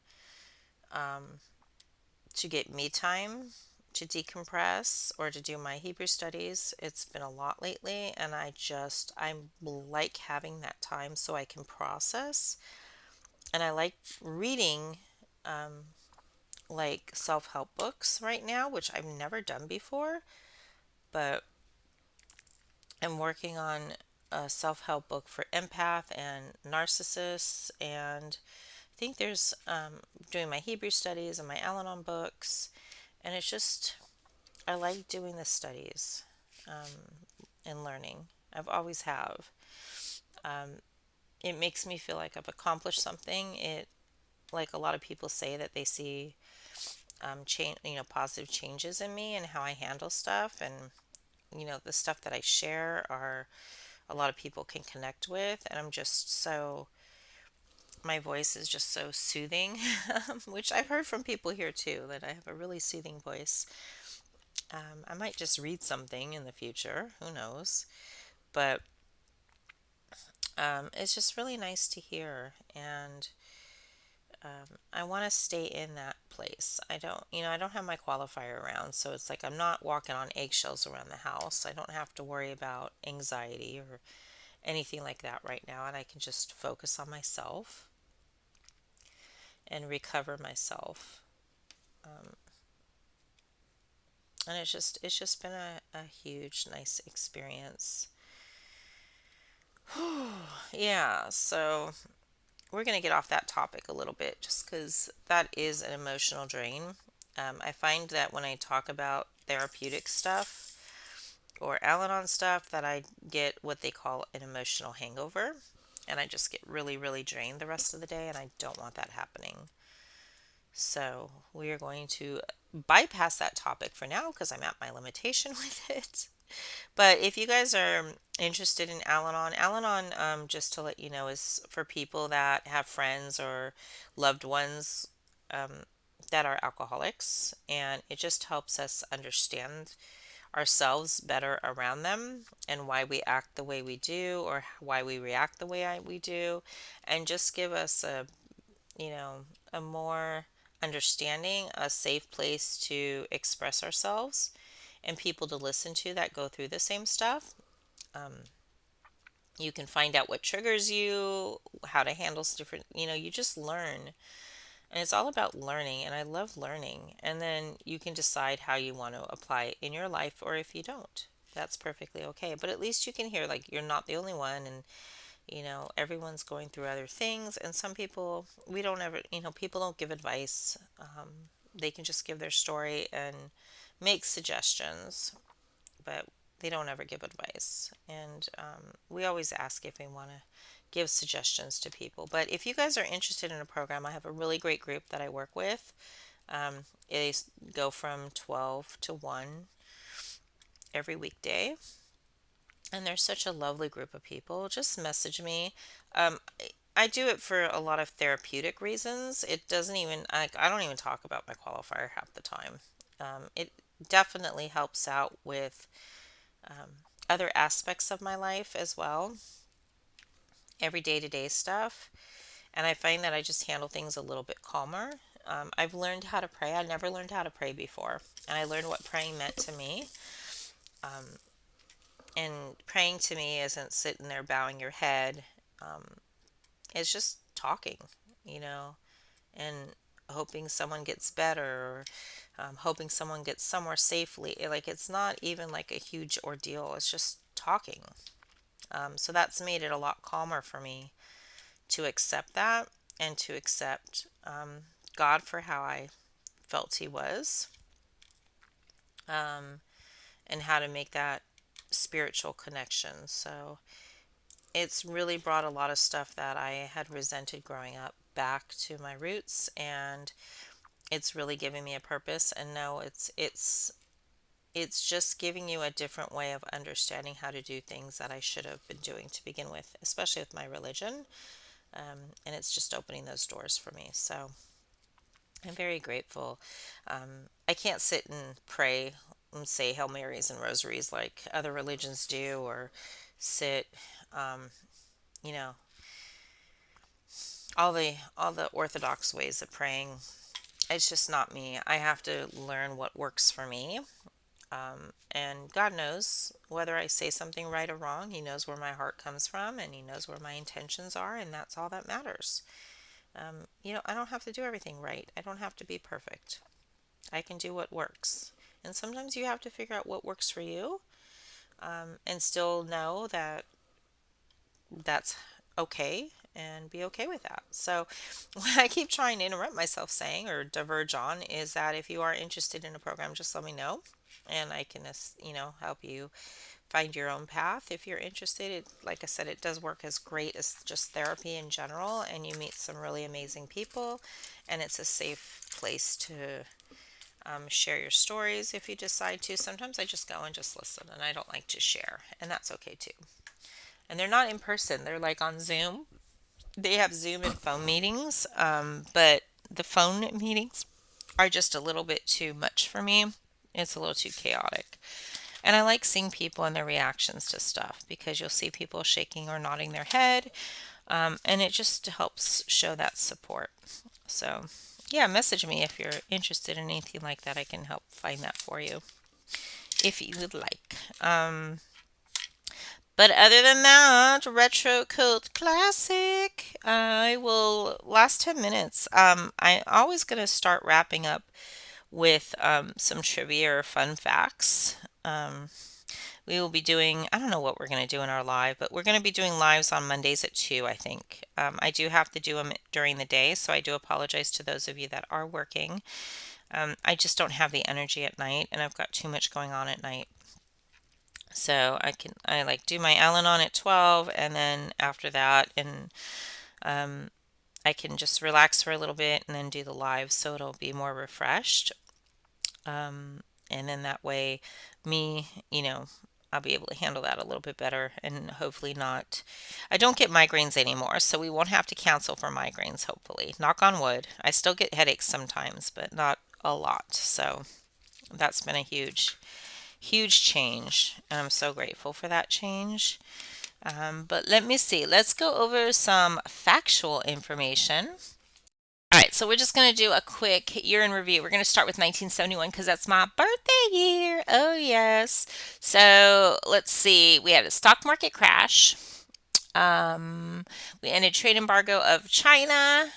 to get me time to decompress or to do my Hebrew studies. It's been a lot lately, and I like having that time so I can process. And I like reading like self-help books right now, which I've never done before, but I'm working on a self-help book for empath and narcissists, and I think there's doing my Hebrew studies and my Al-Anon books, and it's just I like doing the studies and learning. I've always have. Um, it makes me feel like I've accomplished something. It like a lot of people say that they see change, positive changes in me and how I handle stuff, and the stuff that I share are a lot of people can connect with, and I'm just so my voice is just so soothing, which I've heard from people here too that I have a really soothing voice. I might just read something in the future, who knows? But it's just really nice to hear, and I want to stay in that place. I don't have my qualifier around, so it's like I'm not walking on eggshells around the house. I don't have to worry about anxiety or anything like that right now, and I can just focus on myself and recover myself. Um, and it's just been a huge nice experience. Yeah, so we're going to get off that topic a little bit just because that is an emotional drain. I find that when I talk about therapeutic stuff or Al-Anon stuff, that I get what they call an emotional hangover, and I just get really, really drained the rest of the day, and I don't want that happening. So we are going to bypass that topic for now because I'm at my limitation with it. But if you guys are interested in Al-Anon, Al-Anon, just to let you know, is for people that have friends or loved ones um, that are alcoholics, and it just helps us understand ourselves better around them and why we act the way we do or why we react the way we do, and just give us you know, a more understanding, a safe place to express ourselves and people to listen to that go through the same stuff. Um, you can find out what triggers you, how to handle different, you just learn. And it's all about learning, and I love learning. And then you can decide how you want to apply it in your life, or if you don't. That's perfectly okay. But at least you can hear, like, you're not the only one, and everyone's going through other things. And some people, we don't ever, people don't give advice. They can just give their story and make suggestions, but they don't ever give advice. And we always ask if we want to give suggestions to people. But if you guys are interested in a program, I have a really great group that I work with. They go from 12 to 1 every weekday. And they're such a lovely group of people. Just message me. Um, I do it for a lot of therapeutic reasons. It doesn't even, I don't even talk about my qualifier half the time. It definitely helps out with um, other aspects of my life as well, every day to day stuff. And I find that I just handle things a little bit calmer. I've learned how to pray. I never learned how to pray before. And I learned what praying meant to me. Um, and praying to me isn't sitting there bowing your head, um, it's just talking, you know, and hoping someone gets better, or hoping someone gets somewhere safely. Like, it's not even like a huge ordeal, it's just talking. So that's made it a lot calmer for me to accept that, and to accept God for how I felt He was, um, and how to make that spiritual connection. So it's really brought a lot of stuff that I had resented growing up back to my roots, and it's really giving me a purpose. And no, it's just giving you a different way of understanding how to do things that I should have been doing to begin with, especially with my religion. And it's just opening those doors for me. So I'm very grateful. I can't sit and pray and say Hail Marys and rosaries like other religions do, or sit, um, you know, all the orthodox ways of praying. It's just not me. I have to learn what works for me. And God knows whether I say something right or wrong. He knows where my heart comes from, and He knows where my intentions are, and that's all that matters. I don't have to do everything right. I don't have to be perfect. I can do what works. And sometimes you have to figure out what works for you, and still know that that's okay and be okay with that. So, what I keep trying to interrupt myself saying or diverge on is that if you are interested in a program, just let me know and I can, help you find your own path. If you're interested, like I said, it does work as great as just therapy in general, and you meet some really amazing people, and it's a safe place to share your stories if you decide to. Sometimes I just go and just listen, and I don't like to share, and that's okay too. And they're not in person, they're like on Zoom. They have Zoom and phone meetings, but the phone meetings are just a little bit too much for me. It's a little too chaotic. And I like seeing people and their reactions to stuff because you'll see people shaking or nodding their head, and it just helps show that support. So, yeah, message me if you're interested in anything like that. I can help find that for you if you would like. But other than that, retro cult classic. I will last 10 minutes. I'm always going to start wrapping up with some trivia or fun facts. We will be doing, I don't know what we're going to do in our live, but we're going to be doing lives on Mondays at 2, I think. I do have to do them during the day, so I do apologize to those of you that are working. I just don't have the energy at night, and I've got too much going on at night. So I like do my Al-Anon at 12, and then after that, and um, I can just relax for a little bit and then do the live, so it'll be more refreshed. And then that way, me, I'll be able to handle that a little bit better and hopefully not. I don't get migraines anymore, so we won't have to cancel for migraines, hopefully. Knock on wood. I still get headaches sometimes, but not a lot. So that's been a huge, huge change. And I'm so grateful for that change. But let me see. Let's go over some factual information. All right, so we're just going to do a quick year in review. We're going to start with 1971 because that's my birthday year. Oh, yes. So let's see. We had a stock market crash. We ended trade embargo of China.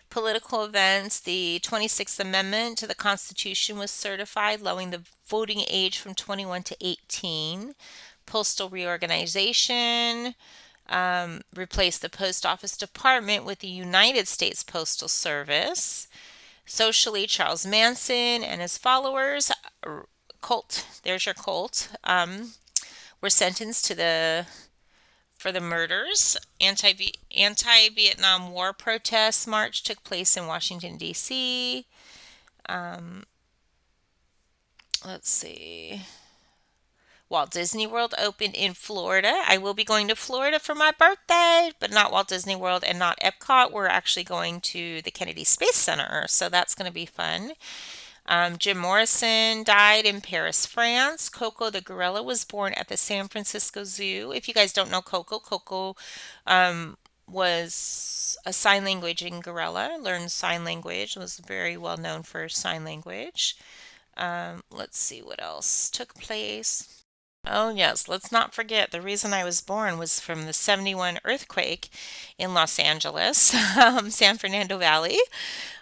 Political events. The 26th Amendment to the Constitution was certified, lowering the voting age from 21 to 18. Postal reorganization replaced the post office department with the United States Postal Service. Socially, Charles Manson and his followers, cult, there's your cult, were sentenced to the for the murders. Anti Vietnam War protest march took place in Washington D.C. Um, let's see. Walt Disney World opened in Florida. I will be going to Florida for my birthday, but not Walt Disney World and not Epcot. We're actually going to the Kennedy Space Center, so that's going to be fun. Jim Morrison died in Paris, France. Coco the gorilla was born at the San Francisco Zoo. If you guys don't know Coco, Coco was a sign language gorilla, learned sign language, was very well known for sign language. Let's see what else took place. Oh, yes, let's not forget the reason I was born was from the 71 earthquake in Los Angeles, San Fernando Valley.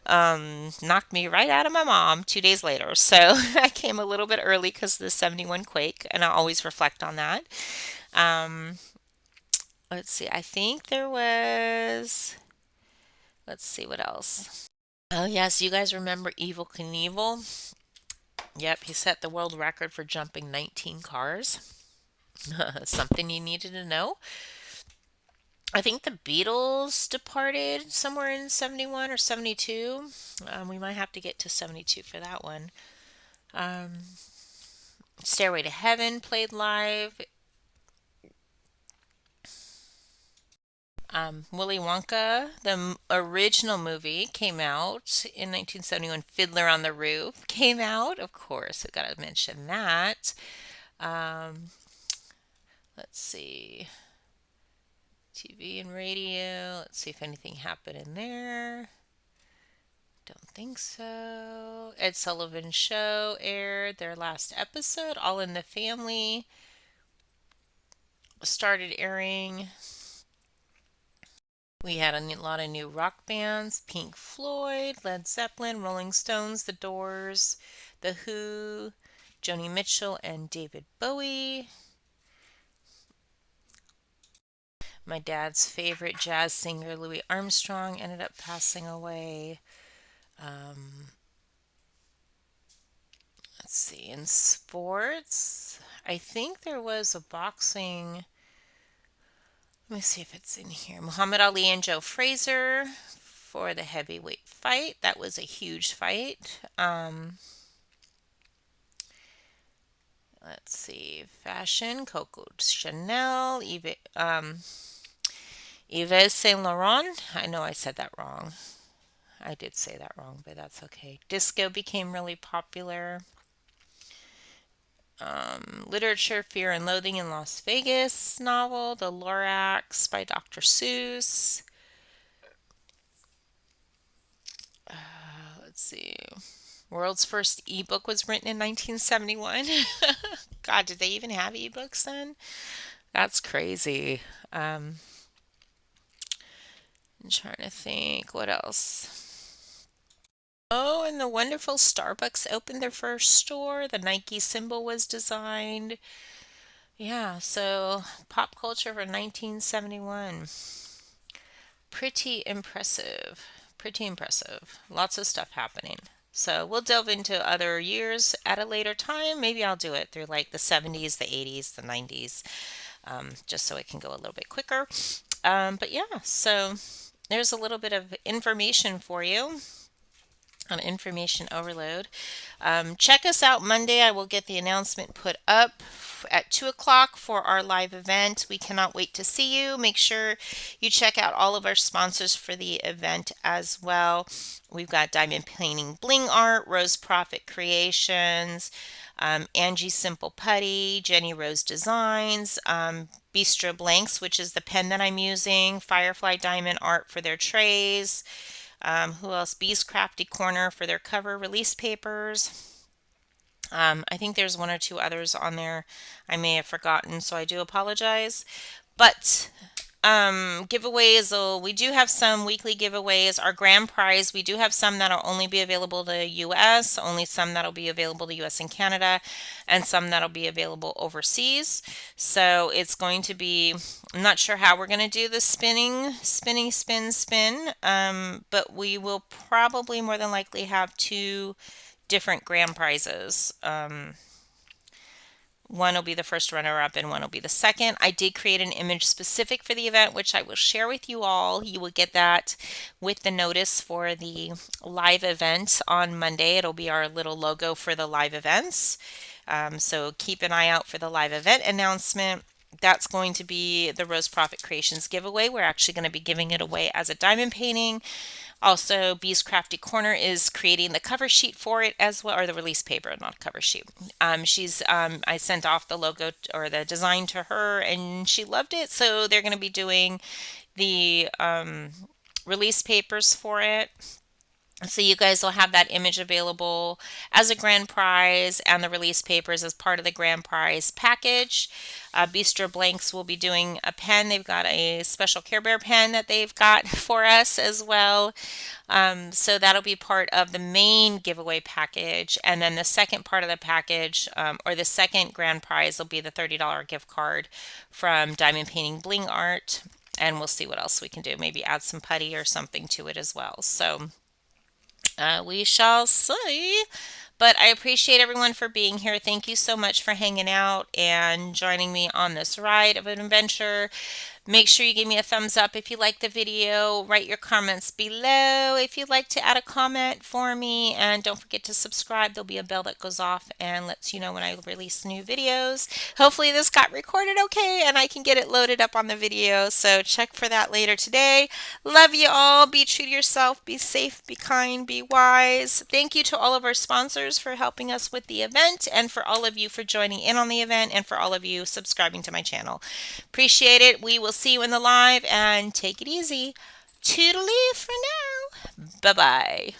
Knocked me right out of my mom 2 days later. So I came a little bit early because of the 71 quake, and I always reflect on that. Um, let's see, I think there was, let's see what else. Oh, yes, you guys remember Evil Knievel? Yep, he set the world record for jumping 19 cars. Something you needed to know. I think the Beatles departed somewhere in 71 or 72. We might have to get to 72 for that one. Um, Stairway to Heaven played live. Willy Wonka, the original movie, came out in 1971. Fiddler on the Roof came out. Of course, I've got to mention that. Um, let's see. TV and radio. Let's see if anything happened in there. Don't think so. Ed Sullivan Show aired their last episode. All in the Family started airing. We had a lot of new rock bands: Pink Floyd, Led Zeppelin, Rolling Stones, The Doors, The Who, Joni Mitchell, and David Bowie. My dad's favorite jazz singer, Louis Armstrong, ended up passing away. Um, let's see, in sports, I think there was a boxing. Let me see if it's in here. Muhammad Ali and Joe Frazier for the heavyweight fight. That was a huge fight. Let's see. Fashion, Coco Chanel, Yves Saint Laurent. I know I said that wrong. I did say that wrong, but that's okay. Disco became really popular. Literature, Fear and Loathing in Las Vegas novel, The Lorax by Dr. Seuss. Let's see. World's first ebook was written in 1971. God, did they even have ebooks then? That's crazy. I'm trying to think what else. Oh, and the wonderful Starbucks opened their first store. The Nike symbol was designed. Yeah, so pop culture for 1971. Pretty impressive. Pretty impressive. Lots of stuff happening. So we'll delve into other years at a later time. Maybe I'll do it through like the 70s, the 80s, the 90s, just so it can go a little bit quicker. But yeah, so there's a little bit of information for you on information overload. Check us out Monday. I will get the announcement put up at 2 o'clock for our live event. We cannot wait to see you. Make sure you check out all of our sponsors for the event as well. We've got Diamond Painting Bling Art, Rose Proffitt Creations, Angie Simple Putty, Jenny Rose Designs, Bistro Blanks, which is the pen that I'm using, Firefly Diamond Art for their trays. Who else? Bee's Crafty Corner for their cover release papers. I think there's one or two others on there I may have forgotten, so I do apologize. But giveaways, we do have some weekly giveaways. Our grand prize, we do have some that'll only be available to US, only some that'll be available to US and Canada, and some that'll be available overseas. So it's going to be, I'm not sure how we're going to do the spin, but we will probably more than likely have two different grand prizes. One will be the first runner up and one will be the second. I did create an image specific for the event, which I will share with you all. You will get that with the notice for the live event on Monday. It'll be our little logo for the live events. So keep an eye out for the live event announcement. That's going to be the Rose Proffitt Creations giveaway. We're actually going to be giving it away as a diamond painting. Also, Bee's Crafty Corner is creating the cover sheet for it as well, or the release paper, not a cover sheet. I sent off the logo or the design to her, and she loved it. So they're going to be doing the release papers for it. So you guys will have that image available as a grand prize and the release papers as part of the grand prize package. Bistro Blanks will be doing a pen. They've got a special Care Bear pen that they've got for us as well. So that'll be part of the main giveaway package. And then the second part of the package, or the second grand prize, will be the $30 gift card from Diamond Painting Bling Art. And we'll see what else we can do. Maybe add some putty or something to it as well. So we shall see. But I appreciate everyone for being here. Thank you so much for hanging out and joining me on this ride of an adventure. Make sure you give me a thumbs up if you like the video. Write your comments below if you'd like to add a comment for me. And don't forget to subscribe. There'll be a bell that goes off and lets you know when I release new videos. Hopefully this got recorded okay and I can get it loaded up on the video. So check for that later today. Love you all. Be true to yourself. Be safe. Be kind. Be wise. Thank you to all of our sponsors for helping us with the event, and for all of you for joining in on the event, and for all of you subscribing to my channel. Appreciate it. We will see you in the live, and take it easy. Toodaloo for now. Bye-bye.